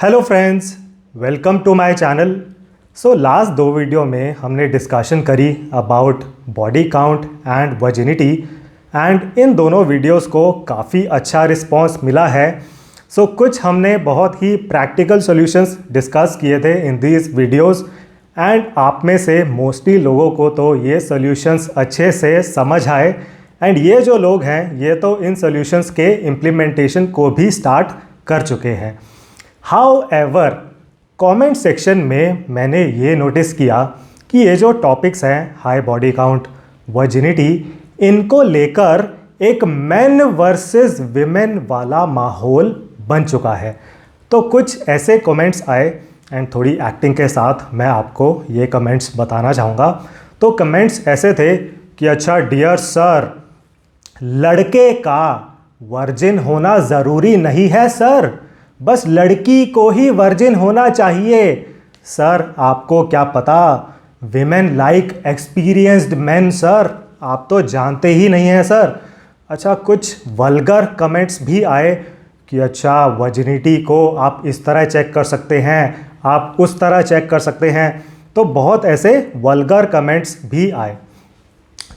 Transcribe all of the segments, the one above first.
Hello friends, welcome to my channel. Last दो video में हमने डिस्कशन करी about body count and virginity and इन दोनों वीडियोस को काफ़ी अच्छा रिस्पांस मिला है। कुछ हमने बहुत ही प्रैक्टिकल सॉल्यूशंस डिस्कस किए थे इन दीज वीडियोस एंड आप में से मोस्टली लोगों को तो ये सॉल्यूशंस अच्छे से समझ आए एंड ये जो लोग हैं ये तो इन सॉल्यूशंस के इम्प्लीमेंटेशन को भी स्टार्ट कर चुके हैं। हाउएवर कमेंट सेक्शन में मैंने ये नोटिस किया कि ये जो टॉपिक्स हैं हाई बॉडी काउंट, वर्जिनिटी, इनको लेकर एक मेन वर्सेस विमेन वाला माहौल बन चुका है। तो कुछ ऐसे कमेंट्स आए एंड थोड़ी एक्टिंग के साथ मैं आपको ये कमेंट्स बताना चाहूँगा। तो कमेंट्स ऐसे थे कि अच्छा डियर सर, लड़के का वर्जिन होना ज़रूरी नहीं है सर, बस लड़की को ही वर्जिन होना चाहिए। सर आपको क्या पता, women like experienced man sir, आप तो जानते ही नहीं हैं सर। अच्छा कुछ वल्गर कमेंट्स भी आए कि अच्छा वर्जिनिटी को आप इस तरह चेक कर सकते हैं, आप उस तरह चेक कर सकते हैं। तो बहुत ऐसे वल्गर कमेंट्स भी आए।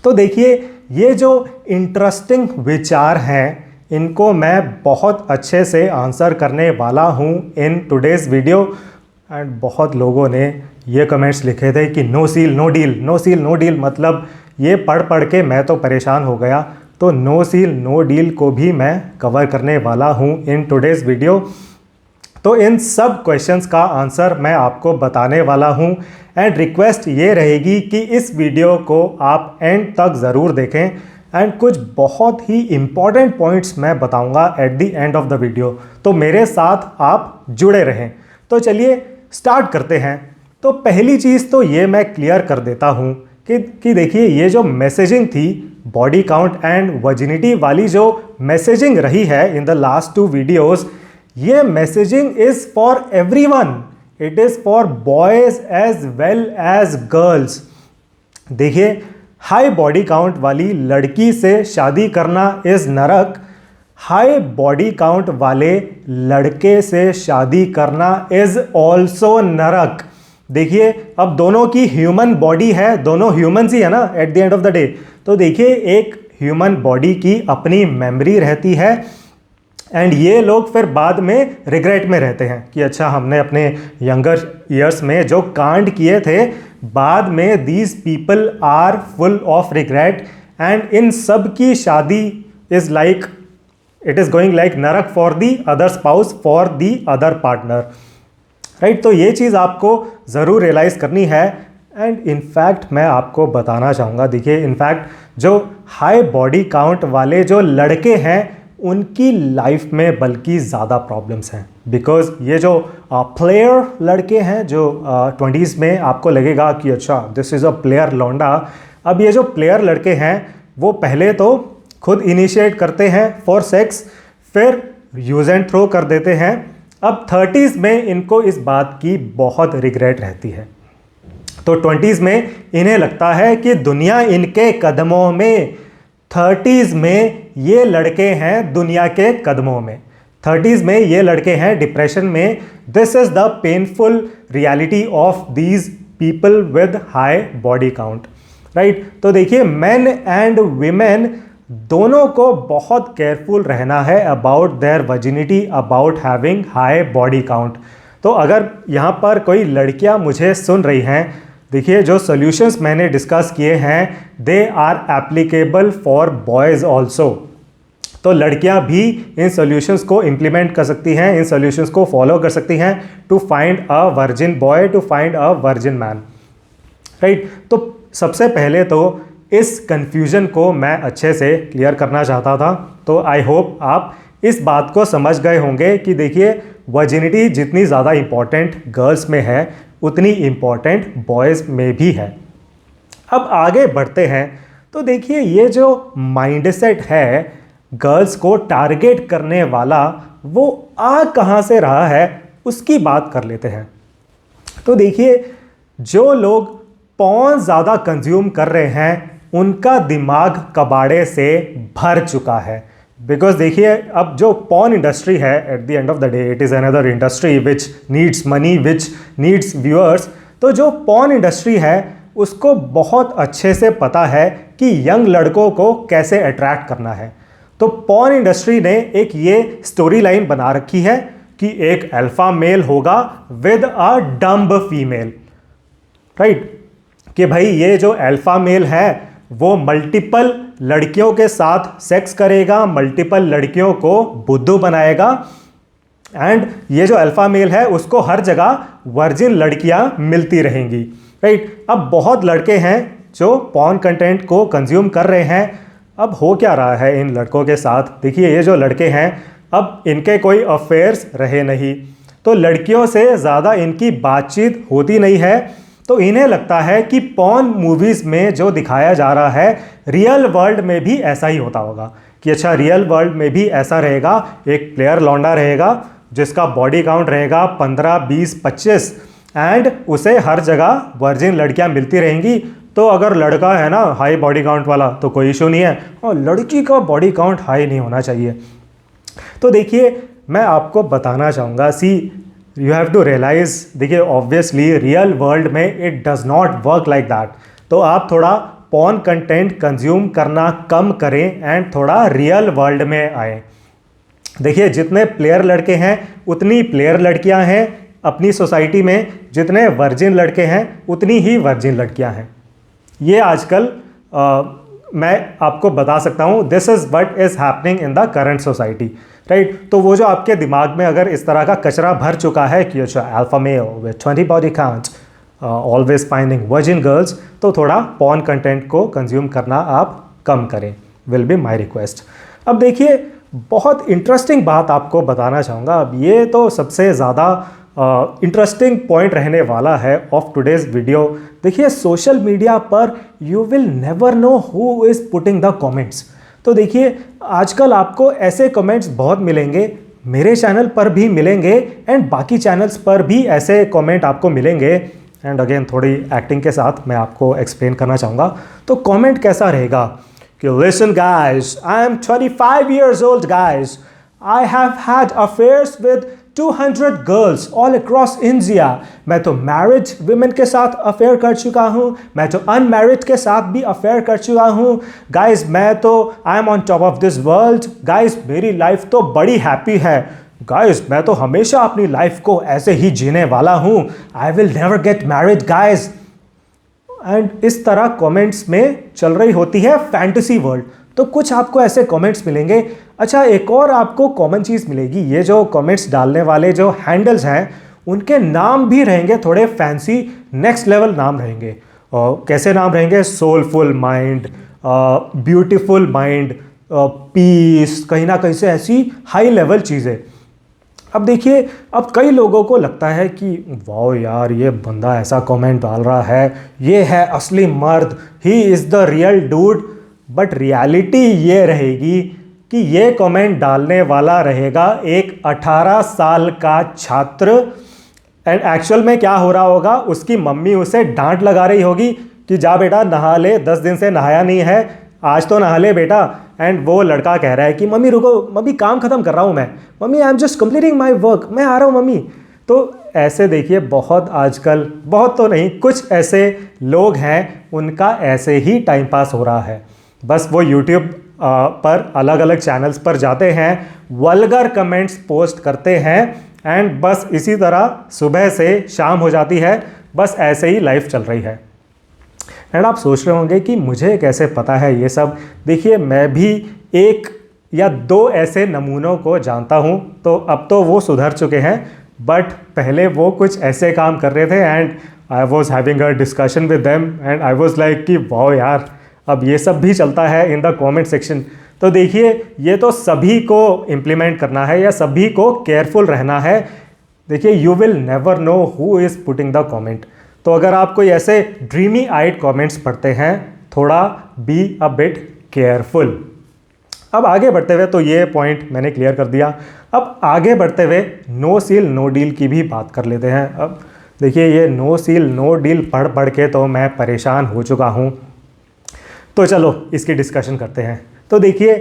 तो देखिए ये जो इंटरेस्टिंग विचार हैं इनको मैं बहुत अच्छे से आंसर करने वाला हूँ इन टुडेज़ वीडियो। एंड बहुत लोगों ने ये कमेंट्स लिखे थे कि no seal no deal, no seal no deal, मतलब ये पढ़ के मैं तो परेशान हो गया। तो नो सील नो डील को भी मैं कवर करने वाला हूँ इन टुडेज़ वीडियो। तो इन सब क्वेश्चंस का आंसर मैं आपको बताने वाला हूँ एंड रिक्वेस्ट ये रहेगी कि इस वीडियो को आप एंड तक ज़रूर देखें एंड कुछ बहुत ही इम्पॉर्टेंट पॉइंट्स मैं बताऊंगा at the end of the video. तो मेरे साथ आप जुड़े रहें। तो चलिए स्टार्ट करते हैं। तो पहली चीज़ तो ये मैं क्लियर कर देता हूँ कि देखिए ये जो मैसेजिंग थी बॉडी काउंट एंड वर्जिनिटी वाली, जो मैसेजिंग रही है in the last two videos, ये messaging is for everyone, it is for boys as well as girls. देखिए हाई बॉडी काउंट वाली लड़की से शादी करना इज़ नरक, हाई बॉडी काउंट वाले लड़के से शादी करना इज़ ऑल्सो नरक। देखिए अब दोनों की ह्यूमन बॉडी है, दोनों ह्यूमन्स ही है ना at the end of the day. तो देखिए एक ह्यूमन बॉडी की अपनी मेमोरी रहती है एंड ये लोग फिर बाद में रिग्रेट में रहते हैं कि अच्छा हमने अपने यंगर ईयर्स में जो कांड किए थे, बाद में these people are full of regret and इन सब की शादी is like it is going like नरक for the other spouse for the other partner, right. तो ये चीज़ आपको ज़रूर रियलाइज़ करनी है एंड इनफैक्ट मैं आपको बताना चाहूँगा, देखिए इनफैक्ट जो हाई बॉडी काउंट वाले जो लड़के हैं उनकी लाइफ में बल्कि ज़्यादा प्रॉब्लम्स हैं। बिकॉज ये जो प्लेयर लड़के हैं जो 20s में आपको लगेगा कि अच्छा दिस इज़ अ प्लेयर लौंडा। अब ये जो प्लेयर लड़के हैं वो पहले तो खुद इनिशिएट करते हैं फॉर सेक्स, फिर यूज़ एंड थ्रो कर देते हैं। अब 30s में इनको इस बात की बहुत रिग्रेट रहती है। तो 20s में इन्हें लगता है कि दुनिया इनके कदमों में, 30s में ये लड़के हैं दुनिया के कदमों में, 30s में ये लड़के हैं डिप्रेशन में। This is the painful reality of these people with high body count, right. तो देखिए मेन एंड वीमेन दोनों को बहुत केयरफुल रहना है about their virginity, about having high body count. तो अगर यहाँ पर कोई लड़कियाँ मुझे सुन रही हैं, देखिए जो सॉल्यूशंस मैंने डिस्कस किए हैं they are applicable for boys also. तो लड़कियां भी इन सॉल्यूशंस को इम्प्लीमेंट कर सकती हैं, इन सॉल्यूशंस को फॉलो कर सकती हैं to find a virgin boy, to find a virgin man, right. तो सबसे पहले तो इस कंफ्यूजन को मैं अच्छे से क्लियर करना चाहता था। तो आई होप आप इस बात को समझ गए होंगे कि देखिए वर्जिनिटी जितनी ज़्यादा इम्पॉर्टेंट गर्ल्स में है उतनी इम्पॉर्टेंट बॉयज़ में भी है। अब आगे बढ़ते हैं। तो देखिए ये जो माइंडसेट है गर्ल्स को टारगेट करने वाला, वो आ कहाँ से रहा है उसकी बात कर लेते हैं। तो देखिए जो लोग पॉर्न ज़्यादा कंज्यूम कर रहे हैं उनका दिमाग कबाड़े से भर चुका है। बिकॉज देखिए अब जो पॉर्न इंडस्ट्री है at the end of the day it is another industry which needs money, which needs viewers. तो जो पॉर्न इंडस्ट्री है उसको बहुत अच्छे से पता है कि यंग लड़कों को कैसे अट्रैक्ट करना है। तो पॉर्न इंडस्ट्री ने एक ये स्टोरी लाइन बना रखी है कि एक अल्फा मेल होगा with a dumb female, right. कि भाई ये जो अल्फा मेल है वो मल्टीपल लड़कियों के साथ सेक्स करेगा, मल्टीपल लड़कियों को बुद्धू बनाएगा, एंड ये जो अल्फा मेल है उसको हर जगह वर्जिन लड़कियां मिलती रहेंगी, राइट। अब बहुत लड़के हैं जो पॉर्न कंटेंट को कंज्यूम कर रहे हैं। अब हो क्या रहा है इन लड़कों के साथ, देखिए ये जो लड़के हैं अब इनके कोई अफेयर्स रहे नहीं, तो लड़कियों से ज़्यादा इनकी बातचीत होती नहीं है। तो इन्हें लगता है कि पॉर्न मूवीज़ में जो दिखाया जा रहा है रियल वर्ल्ड में भी ऐसा ही होता होगा, कि अच्छा रियल वर्ल्ड में भी ऐसा रहेगा, एक प्लेयर लौंडा रहेगा जिसका बॉडी काउंट रहेगा 15, 20, 25 एंड उसे हर जगह वर्जिन लड़कियां मिलती रहेंगी। तो अगर लड़का है ना हाई बॉडी काउंट वाला तो कोई इशू नहीं है, और लड़की का बॉडी काउंट हाई नहीं होना चाहिए। तो देखिए मैं आपको बताना चाहूँगा, सी यू हैव टू रियलाइज, देखिए ऑब्वियसली रियल वर्ल्ड में it does not work like that. तो आप थोड़ा पॉर्न कंटेंट कंज्यूम करना कम करें एंड थोड़ा रियल वर्ल्ड में आए। देखिए जितने प्लेयर लड़के हैं उतनी प्लेयर लड़कियां हैं अपनी सोसाइटी में, जितने वर्जिन लड़के हैं उतनी ही वर्जिन लड़कियां हैं। ये आजकल मैं आपको बता सकता हूँ, this is what is happening in the current society, right. तो वो जो आपके दिमाग में अगर इस तरह का कचरा भर चुका है कि अच्छा alpha male with 20 body count always finding virgin girls, तो थोड़ा पॉर्न कंटेंट को कंज्यूम करना आप कम करें, विल बी माई रिक्वेस्ट। अब देखिए बहुत इंटरेस्टिंग बात आपको बताना चाहूँगा। अब ये तो सबसे ज़्यादा इंटरेस्टिंग पॉइंट रहने वाला है ऑफ टुडेज़ वीडियो। देखिए सोशल मीडिया पर you will never know who is putting the comments. तो देखिए आजकल आपको ऐसे कमेंट्स बहुत मिलेंगे, मेरे चैनल पर भी मिलेंगे एंड बाकी चैनल्स पर भी ऐसे कमेंट आपको मिलेंगे। एंड अगेन थोड़ी एक्टिंग के साथ मैं आपको एक्सप्लेन करना चाहूँगा। तो कमेंट कैसा रहेगा कि listen guys, I am 25 years old guys, I have had affairs with 200 girls all across India. मैं तो मैरिड विमेन के साथ अफेयर कर चुका हूँ, मैं तो अनमैरिड के साथ भी अफेयर कर चुका हूँ। गाइज मैं तो I am on top of this world. Guys मेरी लाइफ तो बड़ी हैप्पी है। गाइज मैं तो हमेशा अपनी लाइफ को ऐसे ही जीने वाला हूँ। I will never get married guys. And इस तरह कमेंट्स में चल रही होती है फैंटेसी वर्ल्ड। तो कुछ आपको ऐसे कमेंट्स मिलेंगे। अच्छा एक और आपको कॉमन चीज़ मिलेगी, ये जो कमेंट्स डालने वाले जो हैंडल्स हैं उनके नाम भी रहेंगे थोड़े फैंसी, नेक्स्ट लेवल नाम रहेंगे। और कैसे नाम रहेंगे? Soulful mind, beautiful mind, peace, कहीं ना कहीं से ऐसी हाई लेवल चीज़ें। अब देखिए अब कई लोगों को लगता है कि वाओ यार ये बंदा ऐसा कमेंट डाल रहा है, ये है असली मर्द, he is the real dude. But reality ये रहेगी कि ये कमेंट डालने वाला रहेगा एक 18 साल का छात्र। एंड एक्चुअल में क्या हो रहा होगा, उसकी मम्मी उसे डांट लगा रही होगी कि जा बेटा नहा ले, 10 दिन से नहाया नहीं है, आज तो नहा ले बेटा। एंड वो लड़का कह रहा है कि मम्मी रुको, मम्मी काम खत्म कर रहा हूँ मैं, mummy I am just completing my work, मैं आ रहा हूँ मम्मी। तो ऐसे देखिए बहुत आजकल, बहुत तो नहीं, कुछ ऐसे लोग हैं उनका ऐसे ही टाइम पास हो रहा है। बस वो यूट्यूब पर अलग अलग चैनल्स पर जाते हैं, वल्गर कमेंट्स पोस्ट करते हैं एंड बस इसी तरह सुबह से शाम हो जाती है, बस ऐसे ही लाइफ चल रही है। एंड आप सोच रहे होंगे कि मुझे कैसे पता है ये सब। देखिए मैं भी 1 या 2 ऐसे नमूनों को जानता हूँ, तो अब तो वो सुधर चुके हैं, बट पहले वो कुछ ऐसे काम कर रहे थे and I was having a discussion with them and I was like कि वाओ यार अब ये सब भी चलता है इन द कमेंट सेक्शन। तो देखिए ये तो सभी को इम्प्लीमेंट करना है या सभी को केयरफुल रहना है। देखिए you will never know who is putting the comment. तो अगर आप कोई ऐसे ड्रीमी आइड कमेंट्स पढ़ते हैं, थोड़ा बी अ बिट केयरफुल। अब आगे बढ़ते हुए, तो ये पॉइंट मैंने क्लियर कर दिया। अब आगे बढ़ते हुए नो सील नो डील की भी बात कर लेते हैं। अब देखिए ये नो सील नो डील पढ़ पढ़ के तो मैं परेशान हो चुका हूँ, तो चलो इसकी डिस्कशन करते हैं। तो देखिए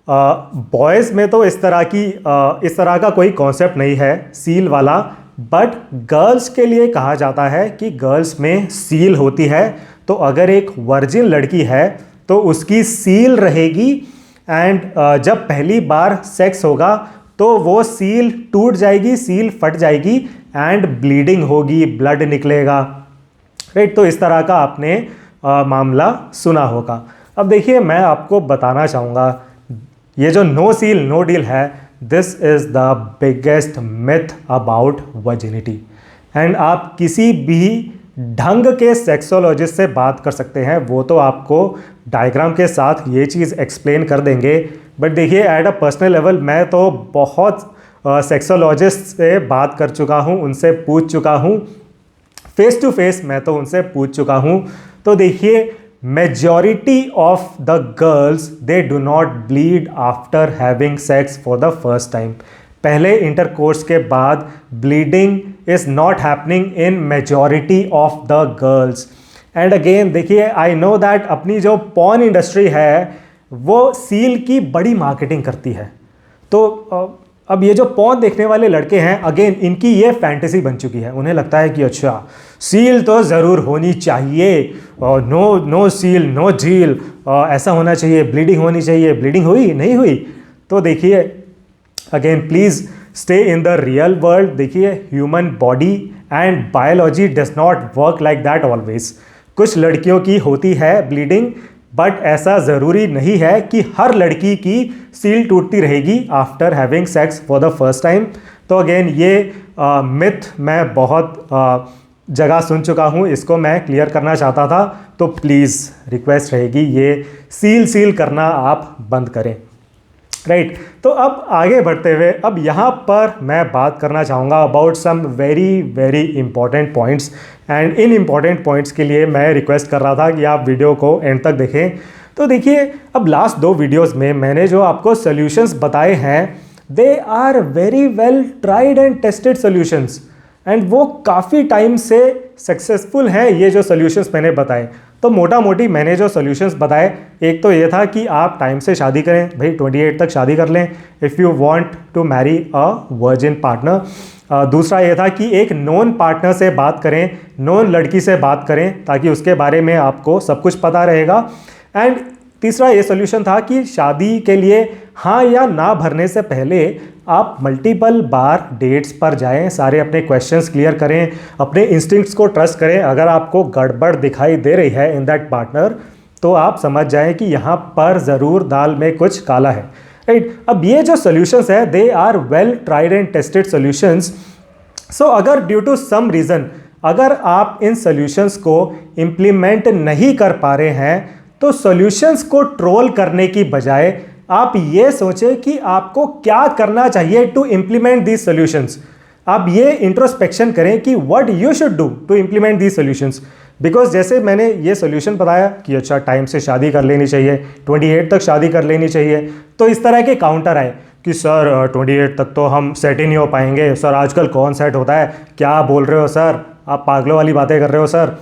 बॉयज़ में तो इस तरह का कोई कॉन्सेप्ट नहीं है सील वाला, बट गर्ल्स के लिए कहा जाता है कि गर्ल्स में सील होती है। तो अगर एक वर्जिन लड़की है तो उसकी सील रहेगी, एंड जब पहली बार सेक्स होगा तो वो सील टूट जाएगी, सील फट जाएगी एंड ब्लीडिंग होगी, ब्लड निकलेगा, राइट। तो इस तरह का आपने मामला सुना होगा। अब देखिए, मैं आपको बताना चाहूँगा, ये जो नो सील नो डील है, this is the biggest myth about virginity. And आप किसी भी ढंग के सेक्सोलॉजिस्ट से बात कर सकते हैं, वो तो आपको डायग्राम के साथ ये चीज़ एक्सप्लेन कर देंगे। बट देखिए, एट अ पर्सनल लेवल मैं तो बहुत सेक्सोलॉजिस्ट से बात कर चुका हूँ, उनसे पूछ चुका हूँ, फेस टू फेस मैं तो उनसे पूछ चुका हूँ। तो देखिए, majority of the girls they do not bleed after having sex for the first time. पहले इंटरकोर्स के बाद bleeding is not happening in majority of the girls. And again देखिए, आई नो दैट अपनी जो पॉर्न इंडस्ट्री है वो seal की बड़ी मार्केटिंग करती है। तो अब ये जो पॉर्न देखने वाले लड़के हैं, अगेन इनकी ये फैंटेसी बन चुकी है। उन्हें लगता है कि अच्छा, सील तो ज़रूर होनी चाहिए, और नो सील नो झील, ऐसा होना चाहिए, ब्लीडिंग होनी चाहिए। ब्लीडिंग हुई नहीं हुई? तो देखिए, again please stay in the real world. देखिए, human body and biology does not work like that always. कुछ लड़कियों की होती है ब्लीडिंग, बट ऐसा ज़रूरी नहीं है कि हर लड़की की सील टूटती रहेगी after having sex for the first time. तो अगेन ये मिथ मैं बहुत जगह सुन चुका हूँ, इसको मैं क्लियर करना चाहता था। तो प्लीज़ रिक्वेस्ट रहेगी, ये सील करना आप बंद करें, राइट। तो अब आगे बढ़ते हुए, अब यहाँ पर मैं बात करना चाहूँगा about some very very important points. And इन इम्पॉर्टेंट पॉइंट्स के लिए मैं रिक्वेस्ट कर रहा था कि आप वीडियो को एंड तक देखें। तो देखिए, अब लास्ट 2 वीडियोस में मैंने जो आपको सॉल्यूशंस बताए हैं, they are very well tried and tested solutions, and वो काफ़ी टाइम से सक्सेसफुल हैं ये जो सॉल्यूशंस मैंने बताए। तो मोटा मोटी मैंने जो सॉल्यूशंस बताए, एक तो ये था कि आप टाइम से शादी करें, भाई 28 तक शादी कर लें if you want to marry a virgin partner. दूसरा ये था कि एक नॉन पार्टनर से बात करें, नॉन लड़की से बात करें, ताकि उसके बारे में आपको सब कुछ पता रहेगा। एंड तीसरा ये सॉल्यूशन था कि शादी के लिए हाँ या ना भरने से पहले आप मल्टीपल बार डेट्स पर जाएं, सारे अपने क्वेश्चंस क्लियर करें, अपने इंस्टिंक्ट्स को ट्रस्ट करें। अगर आपको गड़बड़ दिखाई दे रही है इन दैट पार्टनर, तो आप समझ जाएं कि यहाँ पर ज़रूर दाल में कुछ काला है, राइट। अब ये जो सॉल्यूशंस है, they are well tried and tested solutions. So अगर ड्यू टू सम रीज़न अगर आप इन सॉल्यूशंस को इम्प्लीमेंट नहीं कर पा रहे हैं, तो सॉल्यूशंस को ट्रोल करने की बजाय आप ये सोचें कि आपको क्या करना चाहिए टू इम्प्लीमेंट दीज सॉल्यूशंस। आप ये इंट्रोस्पेक्शन करें कि what you should do to implement these solutions. Because जैसे मैंने ये सॉल्यूशन बताया कि अच्छा, टाइम से शादी कर लेनी चाहिए, 28 तक शादी कर लेनी चाहिए, तो इस तरह के काउंटर आए कि सर 28 तक तो हम सेट ही नहीं हो पाएंगे, सर आजकल कौन सेट होता है, क्या बोल रहे हो सर, आप पागलों वाली बातें कर रहे हो सर।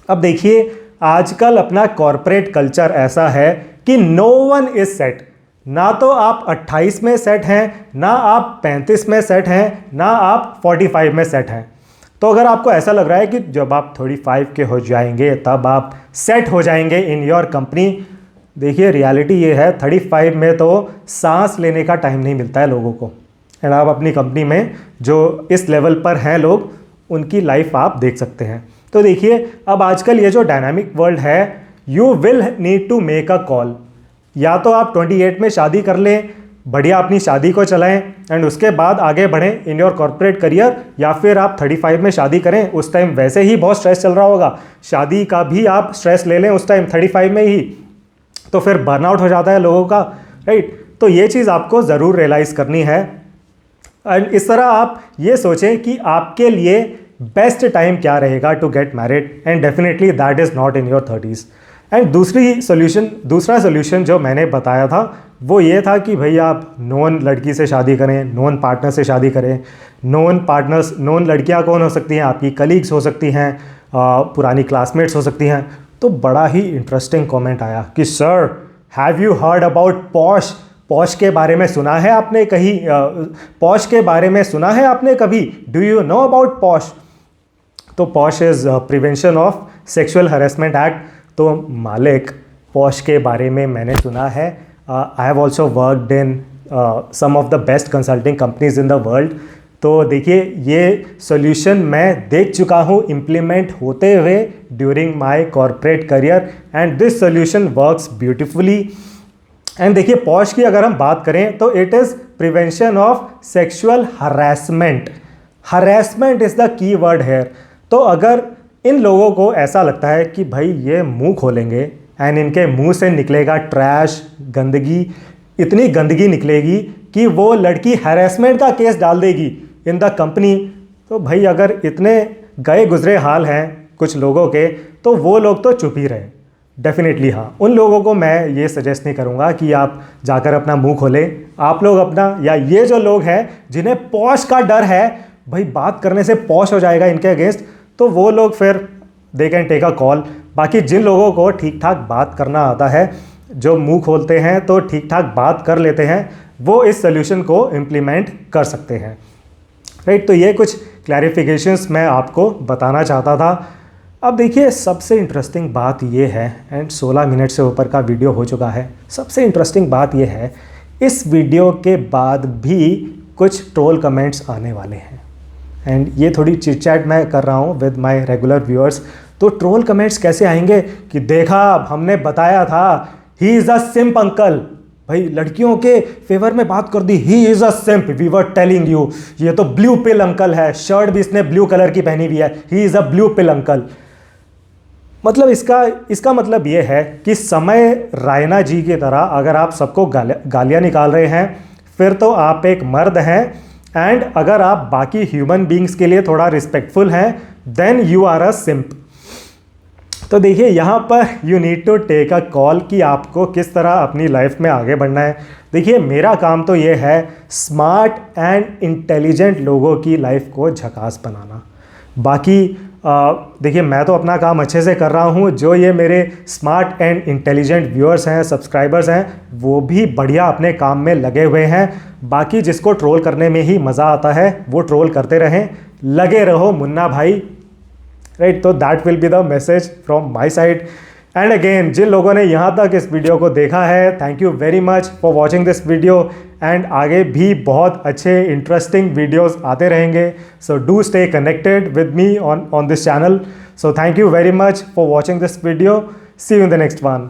अब देखिए, आजकल अपना कॉरपोरेट कल्चर ऐसा है कि नो वन इज सेट। ना तो आप 28 में सेट हैं, ना आप 35 में सेट हैं, ना आप 45 में सेट हैं। तो अगर आपको ऐसा लग रहा है कि जब आप 35 के हो जाएंगे तब आप सेट हो जाएंगे इन योर कंपनी, देखिए रियलिटी ये है 35 में तो सांस लेने का टाइम नहीं मिलता है लोगों को। एंड आप अपनी कंपनी में जो इस लेवल पर हैं लोग, उनकी लाइफ आप देख सकते हैं। तो देखिए, अब आजकल ये जो डायनामिक वर्ल्ड है, you will need to make a call. या तो आप 28 में शादी कर लें, बढ़िया अपनी शादी को चलाएं एंड उसके बाद आगे बढ़ें इन योर कॉर्पोरेट करियर, या फिर आप 35 में शादी करें। उस टाइम वैसे ही बहुत स्ट्रेस चल रहा होगा, शादी का भी आप स्ट्रेस ले लें उस टाइम 35 में ही, तो फिर बर्नआउट हो जाता है लोगों का, राइट। तो ये चीज़ आपको ज़रूर रियलाइज़ करनी है। एंड इस तरह आप ये सोचें कि आपके लिए बेस्ट टाइम क्या रहेगा to get married, and definitely that is not in your 30s। And दूसरा सोल्यूशन जो मैंने बताया था वो ये था कि भाई आप नॉन लड़की से शादी करें, नॉन पार्टनर से शादी करें। नॉन लड़कियां कौन हो सकती हैं? आपकी कलीग्स हो सकती हैं, पुरानी क्लासमेट्स हो सकती हैं। तो बड़ा ही इंटरेस्टिंग कमेंट आया कि sir have you heard about posh posh के बारे में सुना है आपने कहीं? पॉश के बारे में सुना है आपने कभी? Do you know about POSH? तो POSH is prevention of sexual harassment act. तो मालिक, पॉश के बारे में मैंने सुना है। I have also worked in some of the best consulting companies in the world. तो देखिए, ये सॉल्यूशन मैं देख चुका हूँ इम्प्लीमेंट होते हुए during my corporate career, and this solution works beautifully. And देखिए, पॉश की अगर हम बात करें तो it is prevention of sexual harassment. Harassment is the key word hair. तो अगर इन लोगों को ऐसा लगता है कि भाई ये मुंह खोलेंगे एंड इनके मुंह से निकलेगा ट्रैश, गंदगी, इतनी गंदगी निकलेगी कि वो लड़की हैरेसमेंट का केस डाल देगी इन द कंपनी, तो भाई अगर इतने गए गुजरे हाल हैं कुछ लोगों के, तो वो लोग तो चुप ही रहे। डेफिनेटली हाँ, उन लोगों को मैं ये सजेस्ट नहीं करूँगा कि आप जाकर अपना मुंह खोलें। आप लोग अपना, या ये जो लोग हैं जिन्हें पॉश का डर है, भाई बात करने से पॉश हो जाएगा इनके अगेंस्ट, तो वो लोग फिर they can take a call. बाकी जिन लोगों को ठीक ठाक बात करना आता है, जो मुंह खोलते हैं तो ठीक ठाक बात कर लेते हैं, वो इस सोल्यूशन को इम्प्लीमेंट कर सकते हैं, राइट। तो ये कुछ क्लैरिफिकेशंस मैं आपको बताना चाहता था। अब देखिए, सबसे इंटरेस्टिंग बात ये है, एंड 16 मिनट से ऊपर का वीडियो हो चुका है, सबसे इंटरेस्टिंग बात ये है, इस वीडियो के बाद भी कुछ ट्रोल कमेंट्स आने वाले हैं। एंड ये थोड़ी चिट चैट मैं कर रहा हूँ विद माय रेगुलर व्यूअर्स। तो ट्रोल कमेंट्स कैसे आएंगे कि देखा, हमने बताया था, ही इज़ अ सिंप अंकल। भाई लड़कियों के फेवर में बात कर दी, he is a simp, we were telling you. ये तो ब्लू पिल अंकल है, शर्ट भी इसने ब्लू कलर की पहनी हुई है, he is a blue pill uncle. मतलब इसका मतलब ये है कि समय रायना जी की तरह अगर आप सबको गालियाँ निकाल रहे हैं, फिर तो आप एक मर्द हैं। एंड अगर आप बाकी ह्यूमन बींग्स के लिए थोड़ा रिस्पेक्टफुल हैं, then you are a simp. तो देखिए, यहाँ पर you need to take a call कि आपको किस तरह अपनी लाइफ में आगे बढ़ना है। देखिए, मेरा काम तो ये है स्मार्ट एंड इंटेलिजेंट लोगों की लाइफ को झकास बनाना। बाकी देखिए, मैं तो अपना काम अच्छे से कर रहा हूँ, जो ये मेरे स्मार्ट एंड इंटेलिजेंट व्यूअर्स हैं, सब्सक्राइबर्स हैं, वो भी बढ़िया अपने काम में लगे हुए हैं। बाकी जिसको ट्रोल करने में ही मज़ा आता है, वो ट्रोल करते रहें, लगे रहो मुन्ना भाई, राइट। तो that will be the message from my side. And again, जिन लोगों ने यहाँ तक इस वीडियो को देखा है, thank you very much for watching this video. And आगे भी बहुत अच्छे इंटरेस्टिंग वीडियोस आते रहेंगे, so do stay connected with me on this channel. So thank you very much for watching this video. See you in the next one.